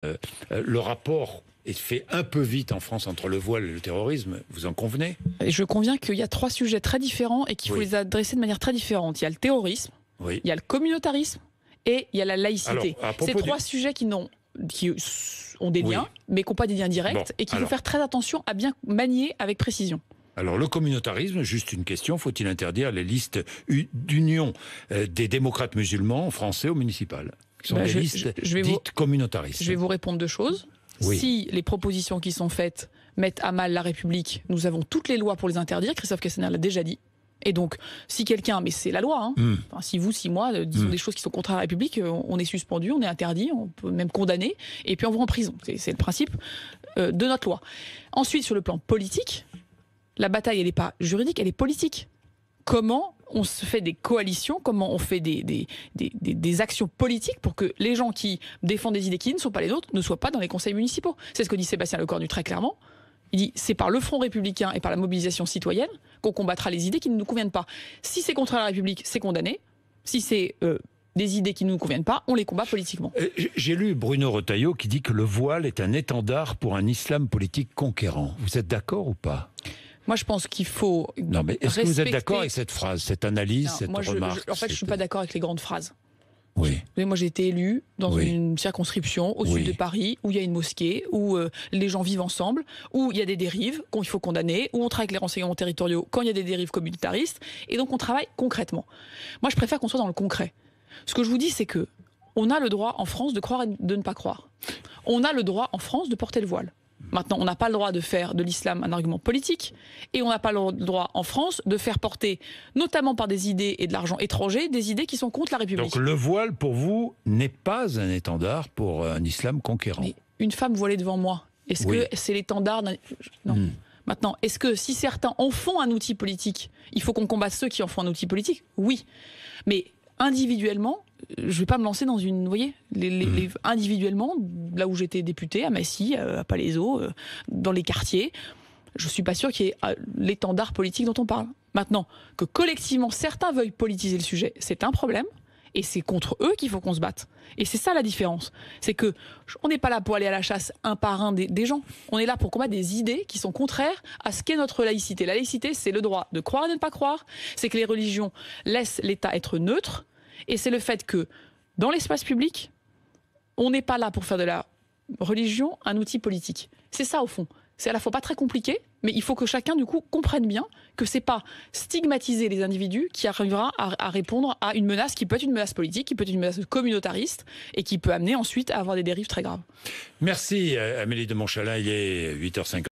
Le rapport est fait un peu vite en France entre le voile et le terrorisme, vous en convenez? Et je conviens qu'il y a trois sujets très différents et qu'il faut les adresser de manière très différente. Il y a le terrorisme, il y a le communautarisme et il y a la laïcité. C'est trois sujets qui ont des liens, mais qui n'ont pas des liens directs et qu'il faut faire très attention à bien manier avec précision. Alors le communautarisme, juste une question, faut-il interdire les listes d'union des démocrates musulmans français au municipal, qui sont des listes dites communautaristes? Je vais vous répondre deux choses. Si les propositions qui sont faites mettent à mal la République, nous avons toutes les lois pour les interdire, Christophe Castaner l'a déjà dit. Et donc, si quelqu'un, mais c'est la loi, enfin, si vous, si moi, disons des choses qui sont contraires à la République, on est suspendu, on est interdit, on peut même condamner, et puis on va en prison. C'est le principe de notre loi. Ensuite, sur le plan politique, la bataille, elle n'est pas juridique, elle est politique. Comment on se fait des coalitions, comment on fait des actions politiques pour que les gens qui défendent des idées qui ne sont pas les nôtres ne soient pas dans les conseils municipaux. C'est ce que dit Sébastien Lecornu très clairement. Il dit c'est par le Front républicain et par la mobilisation citoyenne qu'on combattra les idées qui ne nous conviennent pas. Si c'est contre la République, c'est condamné. Si c'est des idées qui ne nous conviennent pas, on les combat politiquement. J'ai lu Bruno Retailleau qui dit que le voile est un étendard pour un islam politique conquérant. Vous êtes d'accord ou pas? Moi, je pense qu'il faut. Non, mais est-ce que vous êtes d'accord avec cette phrase, cette analyse, cette remarque? En fait, je ne suis pas d'accord avec les grandes phrases. Oui. Moi, j'ai été élu dans une circonscription au sud de Paris, où il y a une mosquée, où les gens vivent ensemble, où il y a des dérives qu'il faut condamner, où on travaille avec les renseignements territoriaux quand il y a des dérives communautaristes, et donc on travaille concrètement. Moi, je préfère qu'on soit dans le concret. Ce que je vous dis, c'est que on a le droit en France de croire et de ne pas croire. On a le droit en France de porter le voile. Maintenant, on n'a pas le droit de faire de l'islam un argument politique et on n'a pas le droit en France de faire porter, notamment par des idées et de l'argent étranger, des idées qui sont contre la République. Donc le voile, pour vous, n'est pas un étendard pour un islam conquérant? Mais une femme voilée devant moi, est-ce que c'est l'étendard d'un... Non. Maintenant, est-ce que si certains en font un outil politique, il faut qu'on combatte ceux qui en font un outil politique? Oui. Mais individuellement, je ne vais pas me lancer dans une... Vous voyez, individuellement, là où j'étais député, à Massy, à Palaiseau, dans les quartiers, je ne suis pas sûr qu'il y ait l'étendard politique dont on parle. Maintenant, que collectivement, certains veuillent politiser le sujet, c'est un problème. Et c'est contre eux qu'il faut qu'on se batte. Et c'est ça la différence. C'est que on n'est pas là pour aller à la chasse un par un des gens. On est là pour combattre des idées qui sont contraires à ce qu'est notre laïcité. La laïcité, c'est le droit de croire et de ne pas croire. C'est que les religions laissent l'État être neutre. Et c'est le fait que, dans l'espace public, on n'est pas là pour faire de la religion un outil politique. C'est ça, au fond. C'est à la fois pas très compliqué, mais il faut que chacun, du coup, comprenne bien que c'est pas stigmatiser les individus qui arrivera à répondre à une menace qui peut être une menace politique, qui peut être une menace communautariste, et qui peut amener ensuite à avoir des dérives très graves. Merci Amélie de Montchalin, il est 8h50.